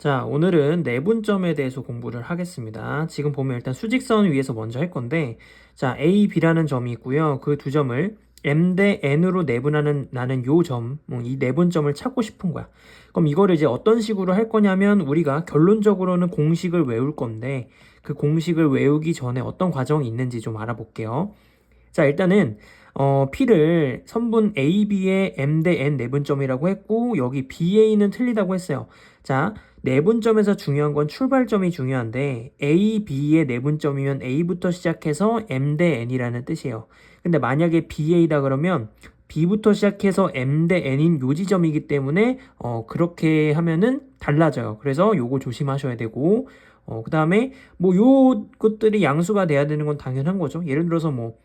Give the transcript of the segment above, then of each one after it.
자, 오늘은 내분점에 대해서 공부를 하겠습니다. 지금 보면 일단 수직선 위에서 먼저 할 건데, 자, A, B라는 점이 있고요. 그 두 점을 M 대 N으로 내분하는 나는 요 점, 이 내분점을 찾고 싶은 거야. 그럼 이거를 이제 어떤 식으로 할 거냐면 우리가 결론적으로는 공식을 외울 건데 그 공식을 외우기 전에 어떤 과정이 있는지 좀 알아볼게요. 자, 일단은 P를 선분 AB의 M 대 N 내분점이라고 했고 여기 BA는 틀리다고 했어요. 자, 내분점에서 중요한 건 출발점이 중요한데 A, B의 내분점이면 A부터 시작해서 M 대 N이라는 뜻이에요. 근데 만약에 BA다 그러면 B부터 시작해서 M 대 N인 요 지점이기 때문에 그렇게 하면은 달라져요. 그래서 요거 조심하셔야 되고 그 다음에 뭐 요것들이 양수가 돼야 되는 건 당연한 거죠. 예를 들어서 뭐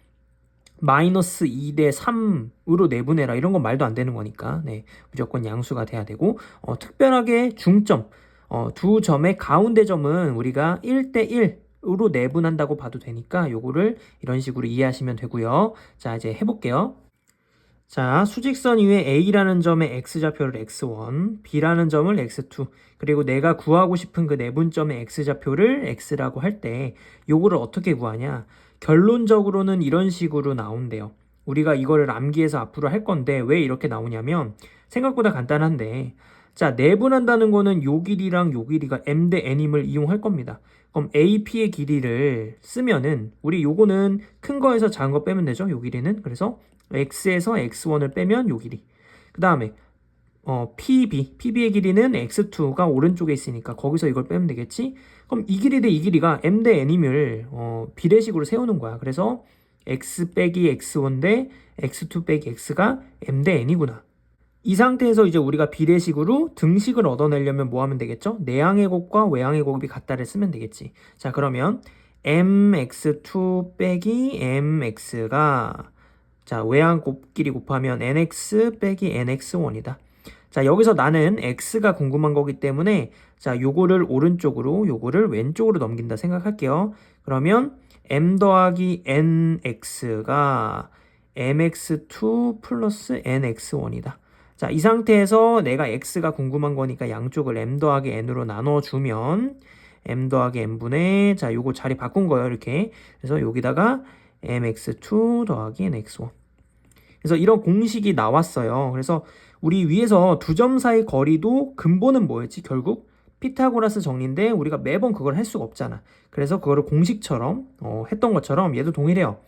마이너스 2 대 3으로 내분해라 이런 건 말도 안 되는 거니까 네, 무조건 양수가 돼야 되고 특별하게 중점 두 점의 가운데 점은 우리가 1대 1으로 내분한다고 봐도 되니까 요거를 이런 식으로 이해하시면 되고요. 자, 이제 해볼게요. 자, 수직선 위에 A라는 점의 X좌표를 X1, B라는 점을 X2, 그리고 내가 구하고 싶은 그 내분점의 X좌표를 X라고 할 때 요거를 어떻게 구하냐? 결론적으로는 이런 식으로 나온대요. 우리가 이거를 암기해서 앞으로 할 건데 왜 이렇게 나오냐면 생각보다 간단한데 자, 내분한다는 거는 요 길이랑 요 길이가 M 대 N임을 이용할 겁니다. 그럼 AP의 길이를 쓰면은 우리 요거는 큰 거에서 작은 거 빼면 되죠. 요 길이는. 그래서 X에서 X1을 빼면 요 길이. 그 다음에 PB의 길이는 X2가 오른쪽에 있으니까 거기서 이걸 빼면 되겠지? 그럼 이 길이 대 이 길이가 M 대 N임을 비례식으로 세우는 거야. 그래서 X 빼기 X1 대 X2 빼기 X가 M 대 N이구나. 이 상태에서 이제 우리가 비례식으로 등식을 얻어내려면 뭐 하면 되겠죠? 내항의 곱과 외항의 곱이 같다를 쓰면 되겠지. 자, 그러면 mx2 빼기 mx가 자, 외항 곱끼리 곱하면 nx 빼기 nx1이다. 자, 여기서 나는 x가 궁금한 거기 때문에 자, 요거를 오른쪽으로 요거를 왼쪽으로 넘긴다 생각할게요. 그러면 m 더하기 nx가 mx2 플러스 nx1이다. 자, 이 상태에서 내가 x가 궁금한 거니까 양쪽을 m 더하기 n으로 나눠주면 m 더하기 n분의 자, 요거 자리 바꾼 거예요. 이렇게. 그래서 여기다가 mx2 더하기 nx1. 그래서 이런 공식이 나왔어요. 그래서 우리 위에서 두 점 사이 거리도 근본은 뭐였지? 결국 피타고라스 정리인데 우리가 매번 그걸 할 수가 없잖아. 그래서 그거를 공식처럼 했던 것처럼 얘도 동일해요.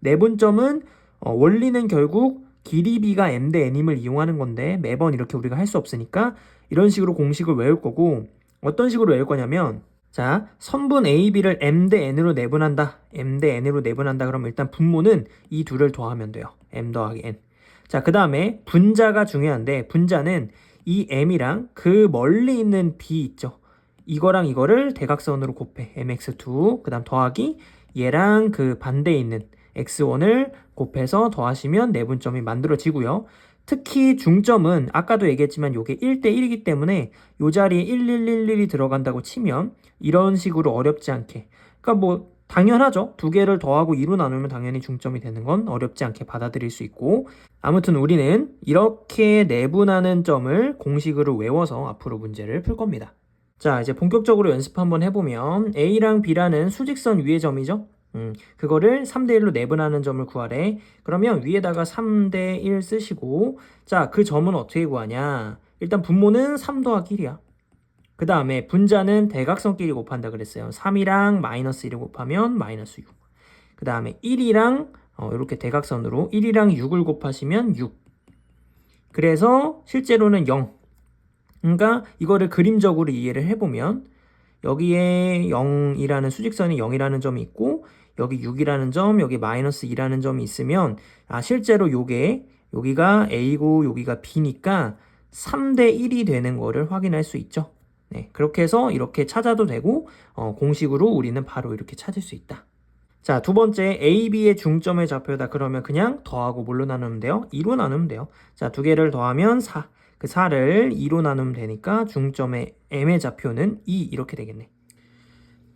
내분점은 원리는 결국 길이 b가 m 대 n임을 이용하는 건데 매번 이렇게 우리가 할 수 없으니까 이런 식으로 공식을 외울 거고 어떤 식으로 외울 거냐면 자, 선분 AB를 m 대 n으로 내분한다. m 대 n으로 내분한다. 그러면 일단 분모는 이 둘을 더하면 돼요. m 더하기 n. 자, 그 다음에 분자가 중요한데 분자는 이 m이랑 그 멀리 있는 b 있죠. 이거랑 이거를 대각선으로 곱해. mx2 그 다음 더하기 얘랑 그 반대에 있는 x1을 곱해서 더하시면 내분점이 만들어지고요. 특히 중점은 아까도 얘기했지만 이게 1대 1이기 때문에 이 자리에 1111이 들어간다고 치면 이런 식으로 어렵지 않게 그러니까 뭐 당연하죠. 두 개를 더하고 2로 나누면 당연히 중점이 되는 건 어렵지 않게 받아들일 수 있고 아무튼 우리는 이렇게 내분하는 점을 공식으로 외워서 앞으로 문제를 풀 겁니다. 자, 이제 본격적으로 연습 한번 해보면 A랑 B라는 수직선 위의 점이죠. 그거를 3대1로 내분하는 점을 구하래. 그러면 위에다가 3대1 쓰시고 자, 그 점은 어떻게 구하냐? 일단 분모는 3 더하기 1이야. 그 다음에 분자는 대각선끼리 곱한다 그랬어요. 3이랑 마이너스 1을 곱하면 마이너스 6. 그 다음에 1이랑 이렇게 대각선으로 1이랑 6을 곱하시면 6. 그래서 실제로는 0. 그러니까 이거를 그림적으로 이해를 해보면 여기에 0이라는 수직선이 0이라는 점이 있고 여기 6이라는 점, 여기 마이너스 2라는 점이 있으면 실제로 여기가 A고 여기가 B니까 3대 1이 되는 거를 확인할 수 있죠. 네, 그렇게 해서 이렇게 찾아도 되고 공식으로 우리는 바로 이렇게 찾을 수 있다. 자, 두 번째 AB의 중점의 좌표다. 그러면 그냥 더하고 뭘로 나누면 돼요? 2로 나누면 돼요. 자, 두 개를 더하면 4. 그 4를 2로 나누면 되니까 중점의 M의 좌표는 2 이렇게 되겠네.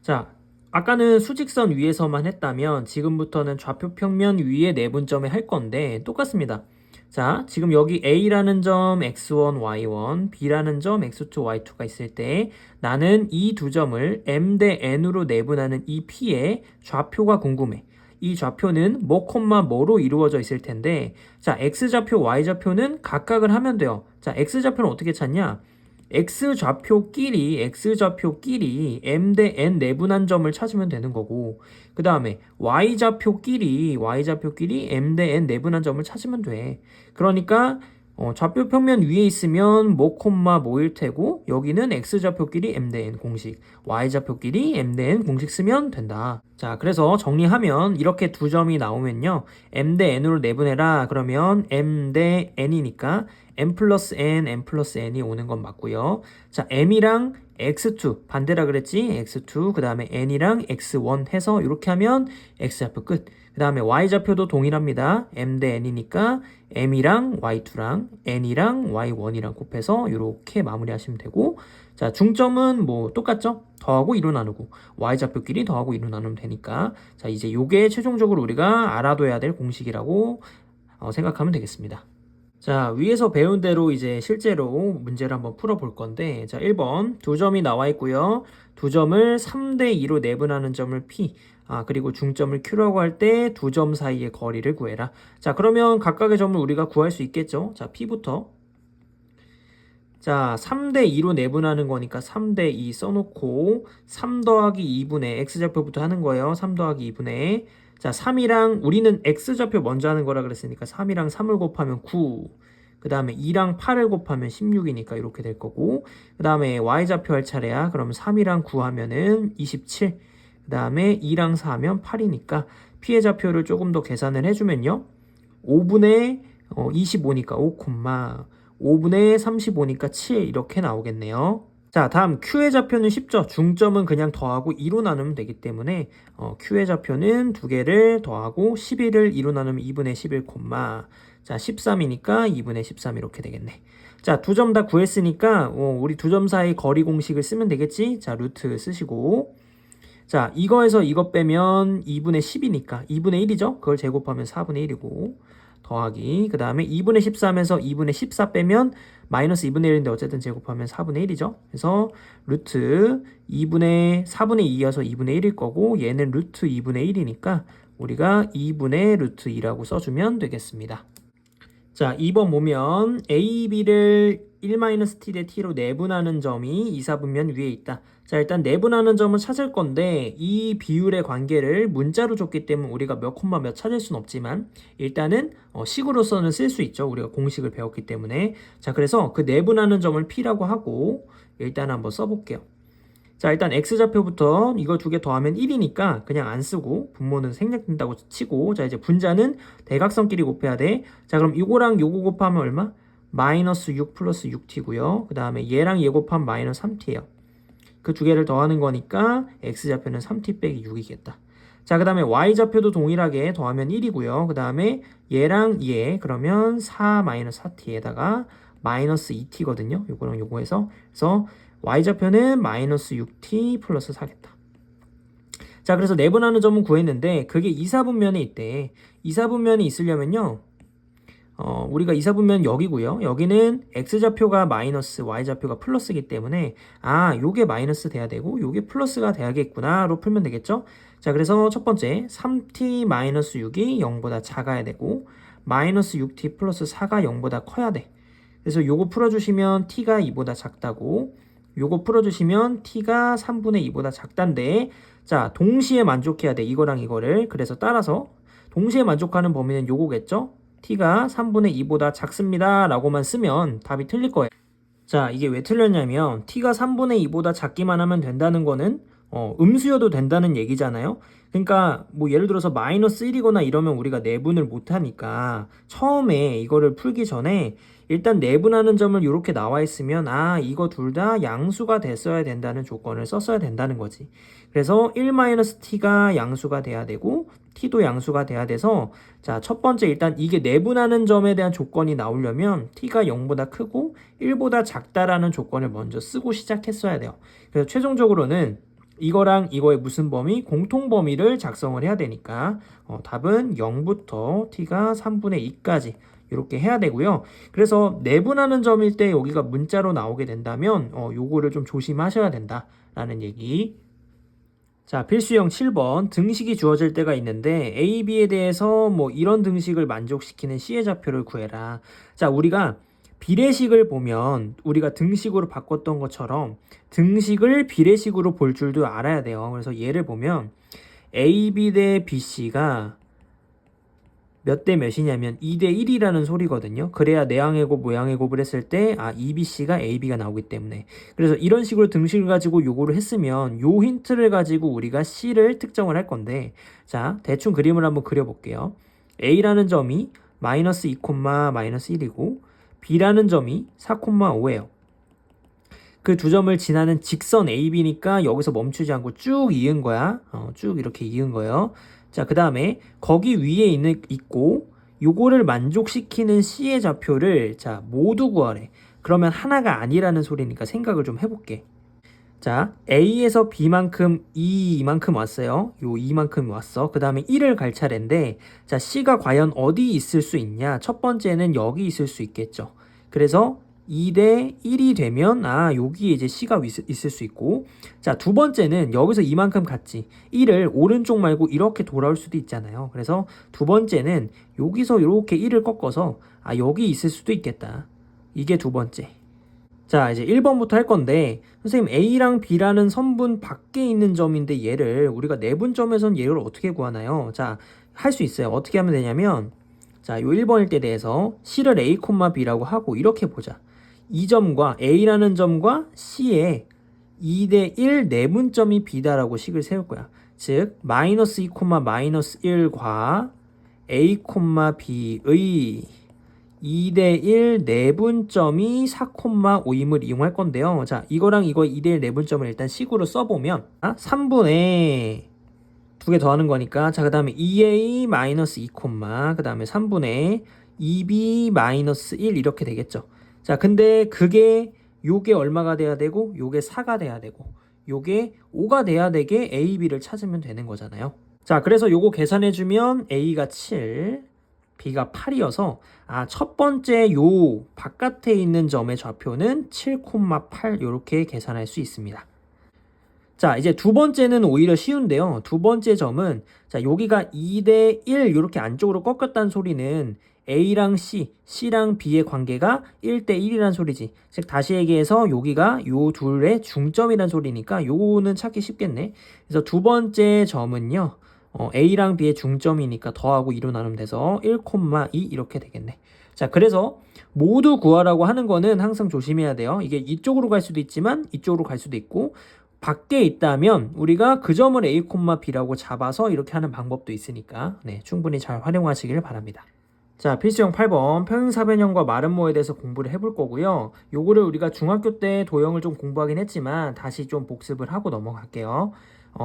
자, 아까는 수직선 위에서만 했다면 지금부터는 좌표 평면 위에 내분점에 할 건데 똑같습니다. 자, 지금 여기 A라는 점 x1, y1, B라는 점 x2, y2가 있을 때 나는 이 두 점을 m 대 n으로 내분하는 이 P의 좌표가 궁금해. 이 좌표는 뭐, 뭐로 이루어져 있을 텐데, 자, x좌표, y좌표는 각각을 하면 돼요. 자, x좌표는 어떻게 찾냐? x좌표끼리 m 대 n 내분한 점을 찾으면 되는 거고, 그 다음에 y좌표끼리 m 대 n 내분한 점을 찾으면 돼. 그러니까 좌표 평면 위에 있으면 뭐, 뭐일 테고, 여기는 x좌표끼리 m 대 n 공식, y좌표끼리 m 대 n 공식 쓰면 된다. 자, 그래서 정리하면 이렇게 두 점이 나오면요, m 대 n으로 내분해라. 그러면 m 대 n이니까 m 플러스 n이 오는 건 맞고요. 자, m이랑 x2 반대라 그랬지? x2 그 다음에 n이랑 x1 해서 이렇게 하면 x좌표 끝. 그 다음에 y좌표도 동일합니다. m 대 n이니까 m이랑 y2랑 n이랑 y1이랑 곱해서 이렇게 마무리하시면 되고, 자, 중점은 뭐 똑같죠? 더하고 2로 나누고 y좌표끼리 더하고 2로 나누면 되니까, 자, 이제 요게 최종적으로 우리가 알아둬야 될 공식이라고 생각하면 되겠습니다. 자, 위에서 배운 대로 이제 실제로 문제를 한번 풀어볼 건데, 자, 1번 두 점이 나와 있고요. 두 점을 3대 2로 내분하는 점을 P, 그리고 중점을 Q라고 할 때 두 점 사이의 거리를 구해라. 자, 그러면 각각의 점을 우리가 구할 수 있겠죠? 자, P부터. 자, 3대 2로 내분하는 거니까 3대 2 써놓고 3 더하기 2분의 x좌표부터 하는 거예요. 3 더하기 2분의, 자, 3이랑 우리는 x좌표 먼저 하는 거라 그랬으니까 3이랑 3을 곱하면 9, 그 다음에 2랑 8을 곱하면 16이니까 이렇게 될 거고, 그 다음에 y좌표 할 차례야. 그러면 3이랑 9 하면은 27, 그 다음에 2랑 4 하면 8이니까 p의 좌표를 조금 더 계산을 해주면요, 5분의 25니까 5분의 35니까 7 이렇게 나오겠네요. 자, 다음 Q의 좌표는 쉽죠. 중점은 그냥 더하고 2로 나누면 되기 때문에 Q의 좌표는 두 개를 더하고 11을 2로 나누면 2분의 11, 자, 13이니까 2분의 13 이렇게 되겠네. 자, 두 점 다 구했으니까 우리 두 점 사이 거리 공식을 쓰면 되겠지. 자, 루트 쓰시고, 자, 이거에서 이거 빼면 2분의 10이니까 2분의 1이죠. 그걸 제곱하면 4분의 1이고, 더하기, 그 다음에 2분의 13에서 2분의 14 빼면 마이너스 2분의 1인데 어쨌든 제곱하면 4분의 1이죠. 그래서 루트 2분의 4분의 2여서 2분의 1일 거고, 얘는 루트 2분의 1이니까 우리가 2분의 루트 2라고 써주면 되겠습니다. 자, 2번 보면 a, b를 1-t 대 t로 내분하는 점이 이사분면 위에 있다. 자, 일단 내분하는 점을 찾을 건데 이 비율의 관계를 문자로 줬기 때문에 우리가 몇 찾을 수는 없지만 일단은 식으로서는 쓸 수 있죠. 우리가 공식을 배웠기 때문에. 자, 그래서 그 내분하는 점을 p라고 하고 일단 한번 써볼게요. 자, 일단 x좌표부터 이거 두 개 더하면 1이니까 그냥 안 쓰고 분모는 생략된다고 치고, 자, 이제 분자는 대각선끼리 곱해야 돼. 자, 그럼 이거랑 요거 곱하면 얼마? 마이너스 6 플러스 6t고요. 그 다음에 얘랑 얘 곱하면 마이너스 3t예요. 그 두 개를 더하는 거니까 x좌표는 3t 빼기 6이겠다. 자, 그 다음에 y좌표도 동일하게 더하면 1이고요. 그 다음에 얘랑 얘 그러면 4 마이너스 4t에다가 마이너스 2t거든요. 요거랑 요거 해서. 그래서 y좌표는 마이너스 6t 플러스 4겠다. 자, 그래서 내분하는 점은 구했는데 그게 이사분면에 있대. 이사분면이 있으려면요, 우리가 이사분면 여기고요. 여기는 x좌표가 마이너스, y좌표가 플러스이기 때문에 요게 마이너스 돼야 되고 요게 플러스가 돼야겠구나로 풀면 되겠죠. 자, 그래서 첫 번째 3t 마이너스 6이 0보다 작아야 되고 마이너스 6t 플러스 4가 0보다 커야 돼. 그래서 요거 풀어주시면 t가 2보다 작다고, 요거 풀어주시면 t가 3분의 2보다 작단데, 자, 동시에 만족해야 돼. 이거랑 이거를. 그래서 따라서 동시에 만족하는 범위는 요거겠죠. t가 3분의 2보다 작습니다 라고만 쓰면 답이 틀릴 거예요. 자, 이게 왜 틀렸냐면 t가 3분의 2보다 작기만 하면 된다는 거는 음수여도 된다는 얘기잖아요. 그러니까 뭐 예를 들어서 마이너스 1이거나 이러면 우리가 내분을 못하니까 처음에 이거를 풀기 전에 일단 내분하는 점을 이렇게 나와 있으면 이거 둘 다 양수가 됐어야 된다는 조건을 썼어야 된다는 거지. 그래서 1-t가 양수가 돼야 되고 t도 양수가 돼야 돼서, 자, 첫 번째 일단 이게 내분하는 점에 대한 조건이 나오려면 t가 0보다 크고 1보다 작다라는 조건을 먼저 쓰고 시작했어야 돼요. 그래서 최종적으로는 이거랑 이거의 무슨 범위? 공통범위를 작성을 해야 되니까 답은 0부터 t가 3분의 2까지 이렇게 해야 되고요. 그래서 내분하는 점일 때 여기가 문자로 나오게 된다면 요거를 좀 조심하셔야 된다라는 얘기. 자, 필수형 7번. 등식이 주어질 때가 있는데 A, B에 대해서 뭐 이런 등식을 만족시키는 C의 좌표를 구해라. 자, 우리가 비례식을 보면 우리가 등식으로 바꿨던 것처럼 등식을 비례식으로 볼 줄도 알아야 돼요. 그래서 예를 보면 AB 대 BC가 몇 대 몇이냐면 2대 1이라는 소리거든요. 그래야 내항의 곱, 모양의 곱을 했을 때 EBC가 AB가 나오기 때문에. 그래서 이런 식으로 등식을 가지고 요거를 했으면 요 힌트를 가지고 우리가 C를 특정을 할 건데, 자, 대충 그림을 한번 그려볼게요. A라는 점이 마이너스 2, 마이너스 1이고 B라는 점이 4, 5예요. 그 두 점을 지나는 직선 AB니까 여기서 멈추지 않고 쭉 이은 거야. 쭉 이렇게 이은 거예요. 자, 그 다음에 거기 위에 있고 요거를 만족시키는 C의 좌표를 자 모두 구하래. 그러면 하나가 아니라는 소리니까 생각을 좀 해볼게. 자, A에서 B만큼 이만큼 왔어요. 요 이만큼 왔어. 그 다음에 1을 갈 차례인데 자, C가 과연 어디 있을 수 있냐? 첫 번째는 여기 있을 수 있겠죠. 그래서 2대 1이 되면 여기에 이제 C가 있을 수 있고, 자, 두 번째는 여기서 이만큼 갔지. 1을 오른쪽 말고 이렇게 돌아올 수도 있잖아요. 그래서 두 번째는 여기서 이렇게 1을 꺾어서 여기 있을 수도 있겠다. 이게 두 번째. 자, 이제 1번부터 할 건데 선생님 A랑 B라는 선분 밖에 있는 점인데 얘를 우리가 내분점에선 얘를 어떻게 구하나요? 자, 할 수 있어요. 어떻게 하면 되냐면 자, 요 1번일 때 대해서 C를 A, B라고 하고 이렇게 보자. 이 점과 A라는 점과 C의 2대 1 내분점이 B다라고 식을 세울 거야. 즉 마이너스 2, 마이너스 1과 A, B의 2대 1 내분점이 4, 5임을 이용할 건데요. 자, 이거랑 이거 2대 1 내분점을 일단 식으로 써보면 3분의 두 개 더하는 거니까 자, 그 다음에 2A 마이너스 2, 그 다음에 3분의 2B 마이너스 1 이렇게 되겠죠. 자, 근데 그게 요게 얼마가 돼야 되고 요게 4가 돼야 되고 요게 5가 돼야 되게 A, B를 찾으면 되는 거잖아요. 자, 그래서 요거 계산해주면 A가 7, B가 8이어서 첫 번째 요 바깥에 있는 점의 좌표는 7,8 요렇게 계산할 수 있습니다. 자, 이제 두 번째는 오히려 쉬운데요. 두 번째 점은 자, 여기가 2대 1 이렇게 안쪽으로 꺾였다는 소리는 A랑 C, C랑 B의 관계가 1대 1이란 소리지. 즉 다시 얘기해서 여기가 요 둘의 중점이란 소리니까 요거는 찾기 쉽겠네. 그래서 두 번째 점은요. A랑 B의 중점이니까 더하고 2로 나누면 돼서 1,2 이렇게 되겠네. 자, 그래서 모두 구하라고 하는 거는 항상 조심해야 돼요. 이게 이쪽으로 갈 수도 있지만 이쪽으로 갈 수도 있고 밖에 있다면 우리가 그 점을 A, B라고 잡아서 이렇게 하는 방법도 있으니까 충분히 잘 활용하시길 바랍니다. 자, 필수형 8번 평행사변형과 마름모에 대해서 공부를 해볼 거고요. 요거를 우리가 중학교 때 도형을 좀 공부하긴 했지만 다시 좀 복습을 하고 넘어갈게요.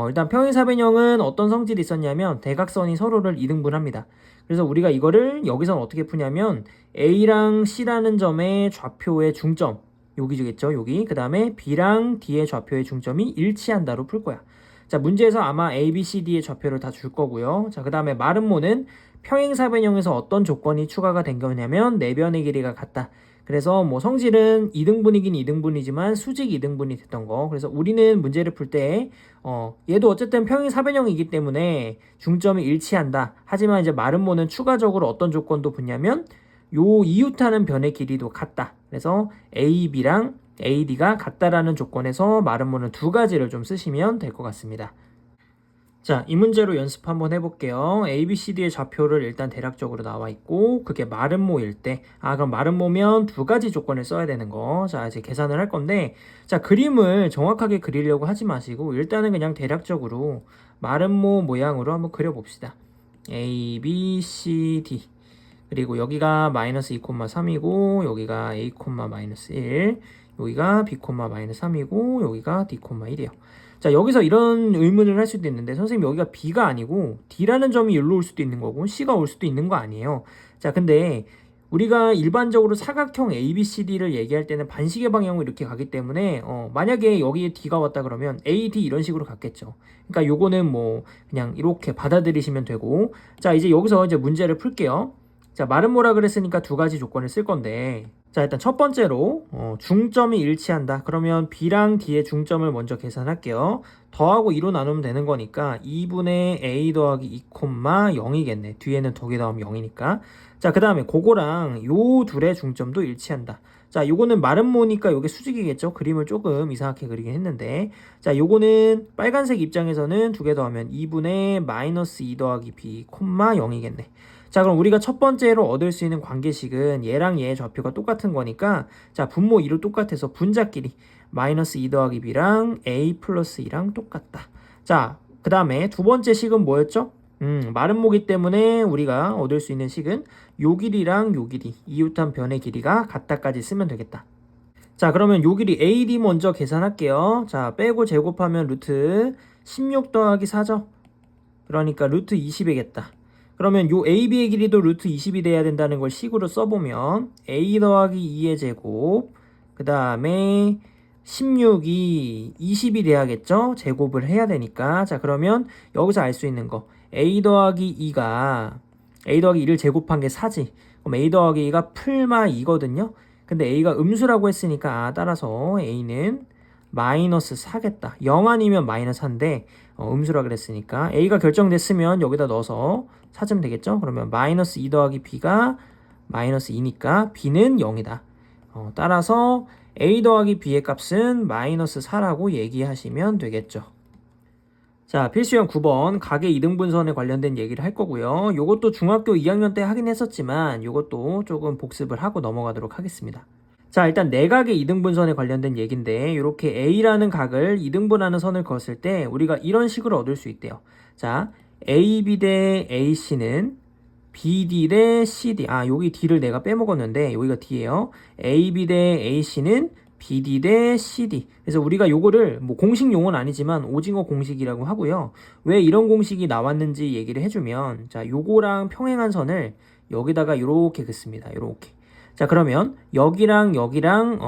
일단 평행사변형은 어떤 성질이 있었냐면 대각선이 서로를 이등분합니다. 그래서 우리가 이거를 여기서는 어떻게 푸냐면 A랑 C라는 점의 좌표의 중점 여기겠죠, 여기. 그 다음에 B랑 D의 좌표의 중점이 일치한다로 풀 거야. 자, 문제에서 아마 A, B, C, D의 좌표를 다 줄 거고요. 자, 그 다음에 마름모는 평행사변형에서 어떤 조건이 추가가 된 거냐면 내변의 길이가 같다. 그래서 뭐 성질은 2등분이긴 2등분이지만 수직 2등분이 됐던 거. 그래서 우리는 문제를 풀 때 얘도 어쨌든 평행사변형이기 때문에 중점이 일치한다. 하지만 이제 마름모는 추가적으로 어떤 조건도 붙냐면 요 이웃하는 변의 길이도 같다. 그래서 AB랑 AD가 같다라는 조건에서 마름모는 두 가지를 좀 쓰시면 될 것 같습니다. 자, 이 문제로 연습 한번 해볼게요. ABCD의 좌표를 일단 대략적으로 나와 있고 그게 마름모일 때 그럼 마름모면 두 가지 조건을 써야 되는 거. 자, 이제 계산을 할 건데 자, 그림을 정확하게 그리려고 하지 마시고 일단은 그냥 대략적으로 마름모 모양으로 한번 그려봅시다. A, B, C, D 그리고 여기가 마이너스 2,3이고 여기가 A, 마이너스 1 여기가 B, 마이너스 3이고 여기가 D, 1이에요. 자, 여기서 이런 의문을 할 수도 있는데 선생님 여기가 B가 아니고 D라는 점이 여기로 올 수도 있는 거고 C가 올 수도 있는 거 아니에요. 자, 근데 우리가 일반적으로 사각형 ABCD를 얘기할 때는 반시계 방향으로 이렇게 가기 때문에 만약에 여기에 D가 왔다 그러면 AD 이런 식으로 갔겠죠. 그러니까 요거는 뭐 그냥 이렇게 받아들이시면 되고 자, 이제 여기서 이제 문제를 풀게요. 자, 말은 뭐라 그랬으니까 두 가지 조건을 쓸 건데, 자, 일단 첫 번째로 중점이 일치한다. 그러면 B랑 D의 중점을 먼저 계산할게요. 더하고 2로 나누면 되는 거니까 2분의 A 더하기 2, 0이겠네. 뒤에는 더하기 더하면 0이니까. 자, 그 다음에 그거랑 요 둘의 중점도 일치한다. 자, 요거는 마른 모니까 요게 수직이겠죠? 그림을 조금 이상하게 그리긴 했는데, 자, 요거는 빨간색 입장에서는 두 개 더하면 2분의 마이너스 2 더하기 B, 0이겠네. 자, 그럼 우리가 첫 번째로 얻을 수 있는 관계식은 얘랑 얘의 좌표가 똑같은 거니까, 자, 분모 2로 똑같아서 분자끼리 마이너스 2 더하기 b랑 a 플러스 2랑 똑같다. 자, 그 다음에 두 번째 식은 뭐였죠? 마른 모기 때문에 우리가 얻을 수 있는 식은 요 길이랑 요 길이, 이웃한 변의 길이가 같다까지 쓰면 되겠다. 자, 그러면 요 길이 AD 먼저 계산할게요. 자, 빼고 제곱하면 루트 16 더하기 4죠? 그러니까 루트 20이겠다. 그러면 요 AB의 길이도 루트 20이 돼야 된다는 걸 식으로 써보면 A 더하기 2의 제곱, 그 다음에 16이 20이 돼야겠죠? 제곱을 해야 되니까. 자, 그러면 여기서 알 수 있는 거 A 더하기 2가 A 더하기 2를 제곱한 게 4지. 그럼 A 더하기 2가 풀마 2거든요. 근데 A가 음수라고 했으니까 따라서 A는 마이너스 4겠다. 0 아니면 마이너스 4인데 음수라 그랬으니까 A가 결정됐으면 여기다 넣어서 찾으면 되겠죠. 그러면 마이너스 2 더하기 B가 마이너스 2니까 B는 0이다. 따라서 A 더하기 B의 값은 마이너스 4라고 얘기하시면 되겠죠. 자, 필수형 9번 가계 이등분선에 관련된 얘기를 할 거고요. 요것도 중학교 2학년 때 하긴 했었지만 요것도 조금 복습을 하고 넘어가도록 하겠습니다. 자, 일단 내각의 이등분선에 관련된 얘기인데 이렇게 A라는 각을 이등분하는 선을 그었을 때 우리가 이런 식으로 얻을 수 있대요. 자, AB 대 AC는 BD 대 CD. 아, 여기 D를 내가 빼먹었는데 여기가 D예요. AB 대 AC는 BD 대 CD. 그래서 우리가 요거를 뭐 공식 용어는 아니지만 오징어 공식이라고 하고요. 왜 이런 공식이 나왔는지 얘기를 해주면, 자, 요거랑 평행한 선을 여기다가 요렇게 긋습니다. 요렇게. 자, 그러면 여기랑 여기랑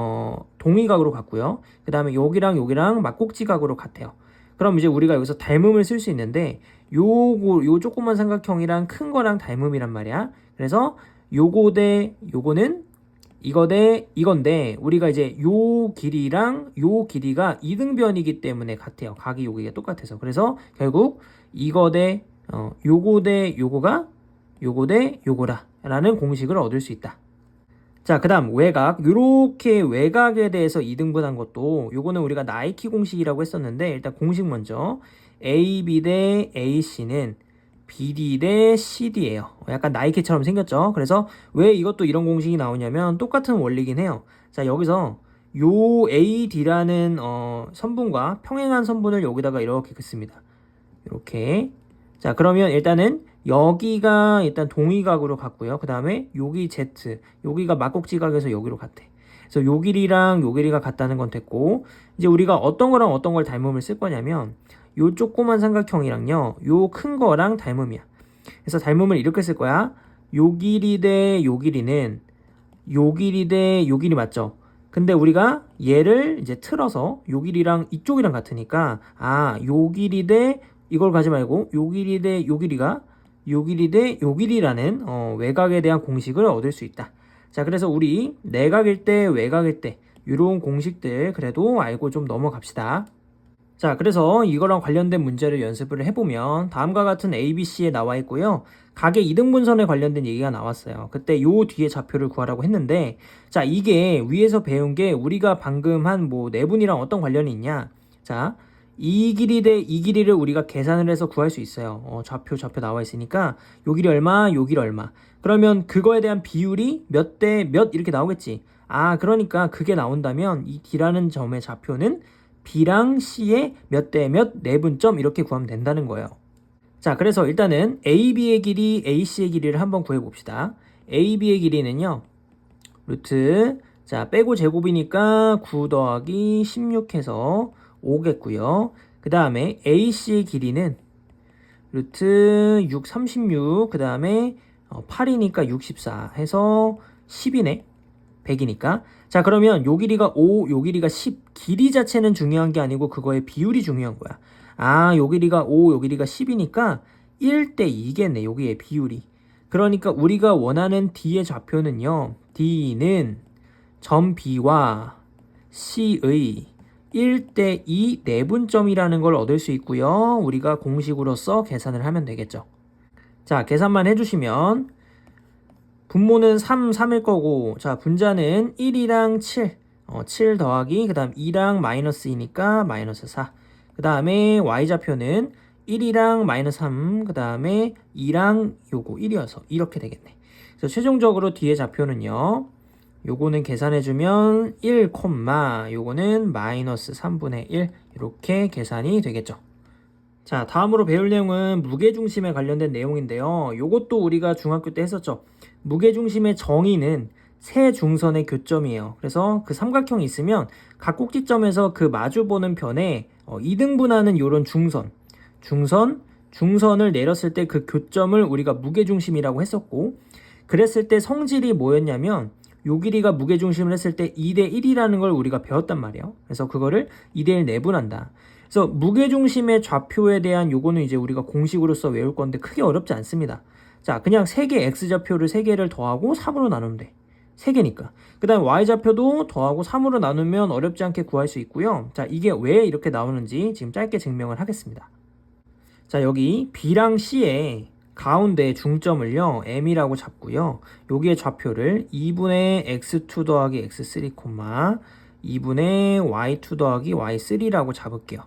동의각으로 같고요. 그 다음에 여기랑 여기랑 막꼭지각으로 같아요. 그럼 이제 우리가 여기서 닮음을 쓸 수 있는데 요 조그만 삼각형이랑 큰 거랑 닮음이란 말이야. 그래서 요거 대 요거는 이거 대 이건데 우리가 이제 요 길이랑 요 길이가 이등변이기 때문에 같아요. 각이 여기가 똑같아서. 그래서 결국 이거 대 요거 대 요거가 요거 대 요거라 라는 공식을 얻을 수 있다. 자, 그 다음 외곽. 요렇게 외곽에 대해서 이등분한 것도 요거는 우리가 나이키 공식이라고 했었는데 일단 공식 먼저 AB 대 AC는 BD 대 CD예요. 약간 나이키처럼 생겼죠. 그래서 왜 이것도 이런 공식이 나오냐면 똑같은 원리긴 해요. 자, 여기서 요 AD라는 선분과 평행한 선분을 여기다가 이렇게 긋습니다. 이렇게. 자, 그러면 일단은 여기가 일단 동의각으로 갔고요. 그 다음에 여기 Z, 여기가 막꼭지각에서 여기로 갔대. 그래서 요 길이랑 요 길이가 같다는 건 됐고, 이제 우리가 어떤 거랑 어떤 걸 닮음을 쓸 거냐면 요 조그만 삼각형이랑요, 요 큰 거랑 닮음이야. 그래서 닮음을 이렇게 쓸 거야. 요 길이 대 요 길이는 요 길이 대 요 길이 맞죠? 근데 우리가 얘를 이제 틀어서 요 길이랑 이쪽이랑 같으니까 요 길이 대 이걸 가지 말고 요 길이 대 요 길이가 요 길이 대 요 길이라는 외곽에 대한 공식을 얻을 수 있다. 자, 그래서 우리 내각일 때 외곽일 때 이런 공식들 그래도 알고 좀 넘어갑시다. 자, 그래서 이거랑 관련된 문제를 연습을 해보면 다음과 같은 ABC에 나와 있고요. 각의 이등분선에 관련된 얘기가 나왔어요. 그때 요 뒤에 좌표를 구하라고 했는데, 자, 이게 위에서 배운 게 우리가 방금 한 뭐 내분이랑 어떤 관련이 있냐? 자, 이 길이 대 이 길이를 우리가 계산을 해서 구할 수 있어요. 좌표 나와 있으니까 요 길이 얼마, 요 길이 얼마. 그러면 그거에 대한 비율이 몇 대 몇 이렇게 나오겠지. 그러니까 그게 나온다면 이 D라는 점의 좌표는 B랑 C의 몇 대 몇 내분점 이렇게 구하면 된다는 거예요. 자, 그래서 일단은 AB의 길이, AC의 길이를 한번 구해봅시다. AB의 길이는요, 루트, 자, 빼고 제곱이니까 9 더하기 16 해서 5겠고요. 그 다음에 AC의 길이는 루트 6, 36, 그 다음에 8이니까 64 해서 10이네. 100이니까. 자, 그러면 요 길이가 5, 요 길이가 10. 길이 자체는 중요한 게 아니고 그거의 비율이 중요한 거야. 요 길이가 5, 요 길이가 10이니까 1대 2겠네. 여기의 비율이. 그러니까 우리가 원하는 D의 좌표는요. D는 점 B와 C의 1대2 내분점이라는 걸 얻을 수 있고요. 우리가 공식으로서 계산을 하면 되겠죠. 자, 계산만 해주시면 분모는 3, 3일 거고, 자, 분자는 1이랑 7, 7 더하기, 그 다음 2랑 마이너스 2니까 마이너스 4. 그 다음에 y좌표는 1이랑 마이너스 3, 그 다음에 2랑 요거 1이어서 이렇게 되겠네. 그래서 최종적으로 뒤에 좌표는요. 요거는 계산해주면 1, 요거는 마이너스 3분의 1 이렇게 계산이 되겠죠. 자, 다음으로 배울 내용은 무게중심에 관련된 내용인데요. 요것도 우리가 중학교 때 했었죠. 무게중심의 정의는 세 중선의 교점이에요. 그래서 그 삼각형이 있으면 각 꼭지점에서 그 마주보는 편에 2등분하는 요런 중선을 내렸을 때 그 교점을 우리가 무게중심이라고 했었고, 그랬을 때 성질이 뭐였냐면 요 길이가 무게중심을 했을 때 2대1이라는 걸 우리가 배웠단 말이에요. 그래서 그거를 2대1 내분한다. 그래서 무게중심의 좌표에 대한 요거는 이제 우리가 공식으로서 외울 건데 크게 어렵지 않습니다. 자, 그냥 3개 x좌표를 3개를 더하고 3으로 나누면 돼. 3개니까. 그 다음에 y좌표도 더하고 3으로 나누면 어렵지 않게 구할 수 있고요. 자, 이게 왜 이렇게 나오는지 지금 짧게 증명을 하겠습니다. 자, 여기 B랑 C의 가운데 중점을요, M이라고 잡고요. 여기에 좌표를 2분의 x2 더하기 x3, 2분의 y2 더하기 y3라고 잡을게요.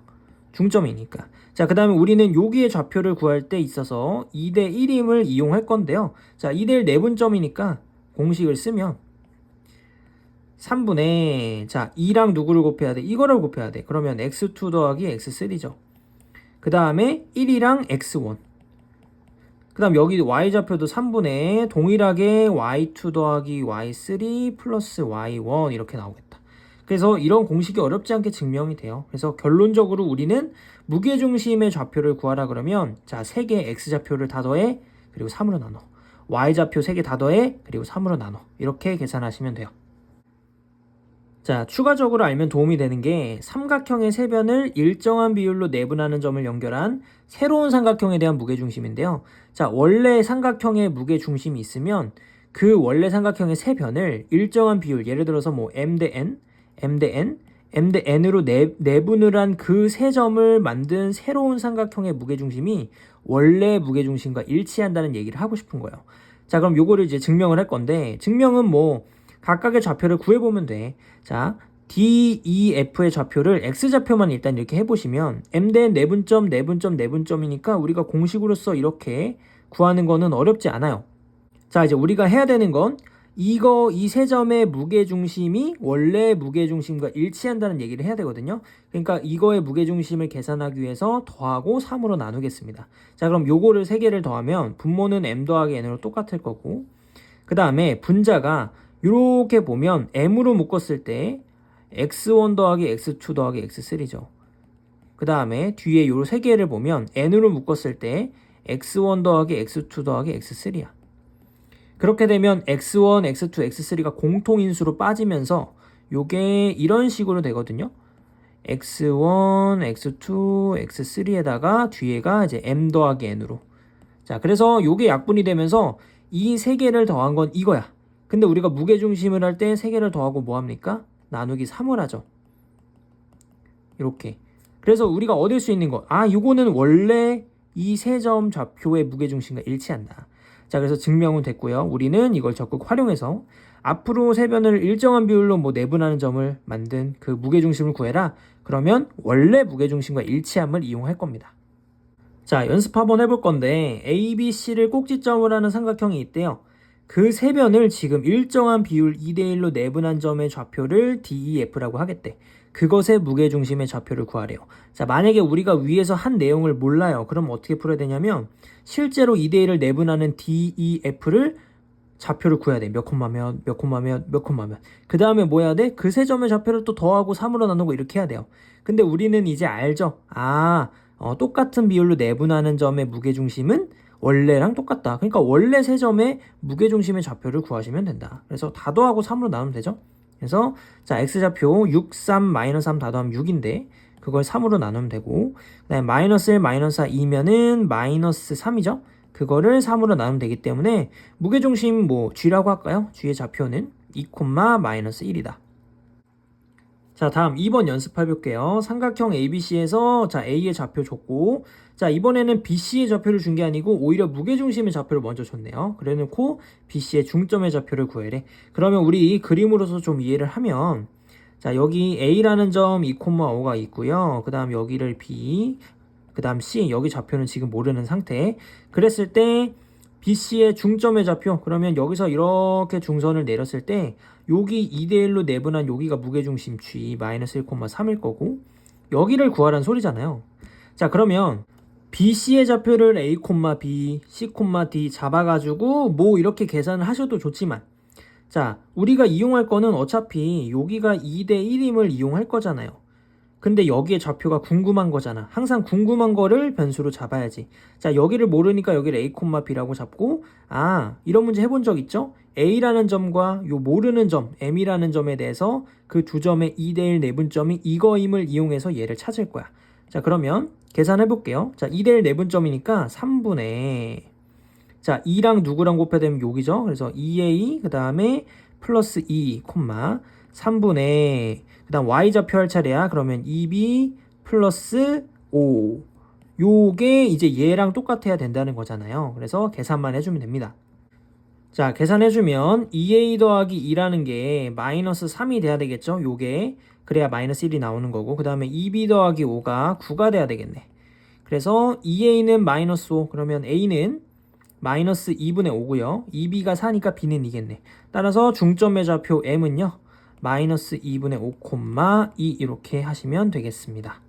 중점이니까. 자, 그 다음에 우리는 여기에 좌표를 구할 때 있어서 2대1임을 이용할 건데요. 자, 2대1 내분점이니까 공식을 쓰면 3분의, 자, 2랑 누구를 곱해야 돼? 이거를 곱해야 돼. 그러면 x2 더하기 x3죠. 그 다음에 1이랑 x1. 그 다음 여기 y좌표도 3분의 동일하게 y2 더하기 y3 플러스 y1 이렇게 나오겠다. 그래서 이런 공식이 어렵지 않게 증명이 돼요. 그래서 결론적으로 우리는 무게중심의 좌표를 구하라 그러면, 자, 3개 x좌표를 다 더해 그리고 3으로 나눠, y좌표 3개 다 더해 그리고 3으로 나눠, 이렇게 계산하시면 돼요. 자, 추가적으로 알면 도움이 되는 게 삼각형의 세변을 일정한 비율로 내분하는 점을 연결한 새로운 삼각형에 대한 무게중심인데요. 자, 원래 삼각형의 무게중심이 있으면 그 원래 삼각형의 세변을 일정한 비율, 예를 들어서 뭐 m 대 n으로 내분을 한 그 세 점을 만든 새로운 삼각형의 무게중심이 원래 무게중심과 일치한다는 얘기를 하고 싶은 거예요. 자, 그럼 요거를 이제 증명을 할 건데, 증명은 뭐 각각의 좌표를 구해보면 돼. 자, D, E, F의 좌표를 X좌표만 일단 이렇게 해보시면 M 대 내분점이니까 우리가 공식으로서 이렇게 구하는 거는 어렵지 않아요. 자, 이제 우리가 해야 되는 건 이 세 점의 무게중심이 원래 무게중심과 일치한다는 얘기를 해야 되거든요. 그러니까 이거의 무게중심을 계산하기 위해서 더하고 3으로 나누겠습니다. 자, 그럼 요거를 3개를 더하면 분모는 M 더하기 N으로 똑같을 거고, 그 다음에 분자가 이렇게 보면 m으로 묶었을 때 x1 더하기 x2 더하기 x3죠. 그 다음에 뒤에 요 3개를 보면 n으로 묶었을 때 x1 더하기 x2 더하기 x3야. 그렇게 되면 x1, x2, x3가 공통인수로 빠지면서 요게 이런 식으로 되거든요. x1, x2, x3에다가 뒤에가 이제 m 더하기 n으로. 자, 그래서 요게 약분이 되면서 이 3개를 더한 건 이거야. 근데 우리가 무게중심을 할 때 3개를 더하고 뭐합니까? 나누기 3을 하죠. 이렇게. 그래서 우리가 얻을 수 있는 거, 이거는 원래 이 세 점 좌표의 무게중심과 일치한다. 자, 그래서 증명은 됐고요. 우리는 이걸 적극 활용해서 앞으로 세변을 일정한 비율로 뭐 내분하는 점을 만든 그 무게중심을 구해라. 그러면 원래 무게중심과 일치함을 이용할 겁니다. 자, 연습 한번 해볼 건데 A, B, C를 꼭지점으로 하는 삼각형이 있대요. 그 세변을 지금 일정한 비율 2대1로 내분한 점의 좌표를 DEF라고 하겠대. 그것의 무게중심의 좌표를 구하래요. 자, 만약에 우리가 위에서 한 내용을 몰라요. 그럼 어떻게 풀어야 되냐면 실제로 2대1을 내분하는 DEF를 좌표를 구해야 돼. 몇 콤마면. 그 다음에 뭐 해야 돼? 그 세 점의 좌표를 또 더하고 3으로 나누고 이렇게 해야 돼요. 근데 우리는 이제 알죠? 똑같은 비율로 내분하는 점의 무게중심은 원래랑 똑같다. 그러니까 원래 세 점의 무게중심의 좌표를 구하시면 된다. 그래서 다 더하고 3으로 나누면 되죠. 그래서 자, x좌표 6, 3, -3 다 더하면 6인데 그걸 3으로 나누면 되고, 그 다음에 -1, -4 2면은 -3이죠. 그거를 3으로 나누면 되기 때문에 무게중심 뭐 G라고 할까요? G의 좌표는 2,-1이다. 자, 다음 2번 연습해 볼게요. 삼각형 ABC에서 자, A의 좌표 줬고, 자, 이번에는 BC의 좌표를 준 게 아니고 오히려 무게중심의 좌표를 먼저 줬네요. 그래 놓고 BC의 중점의 좌표를 구해래. 그러면 우리 그림으로서 좀 이해를 하면, 자, 여기 A라는 점 2,5가 있고요. 그 다음 여기를 B, 그 다음 C, 여기 좌표는 지금 모르는 상태. 그랬을 때 BC의 중점의 좌표, 그러면 여기서 이렇게 중선을 내렸을 때 여기 2대1로 내분한 여기가 무게중심 G -1,3일 거고, 여기를 구하라는 소리잖아요. 자, 그러면 BC의 좌표를 A, B, C, D 잡아가지고 뭐 이렇게 계산을 하셔도 좋지만, 자, 우리가 이용할 거는 어차피 여기가 2대1임을 이용할 거잖아요. 근데 여기에 좌표가 궁금한 거잖아. 항상 궁금한 거를 변수로 잡아야지. 자, 여기를 모르니까 여기를 A, B라고 잡고, 아, 이런 문제 해본 적 있죠? A라는 점과 요 모르는 점, M이라는 점에 대해서 그 두 점의 2대1 내분점이 이거임을 이용해서 얘를 찾을 거야. 자, 그러면 계산해 볼게요. 자, 2대1 내분점이니까 3분의, 자, 2랑 누구랑 곱해야 되면 여기죠? 그래서 2A, 그 다음에 플러스 2, 3분의, 그 다음 y좌표 할 차례야. 그러면 2b 플러스 5. 요게 이제 얘랑 똑같아야 된다는 거잖아요. 그래서 계산만 해주면 됩니다. 자, 계산해주면 2a 더하기 2라는 게 마이너스 3이 돼야 되겠죠? 요게. 그래야 마이너스 1이 나오는 거고, 그 다음에 2b 더하기 5가 9가 돼야 되겠네. 그래서 2a는 마이너스 5, 그러면 a는 마이너스 2분의 5고요. 2b가 4니까 b는 이겠네. 따라서 중점의 좌표 m은요, 마이너스 2분의 5,2 이렇게 하시면 되겠습니다.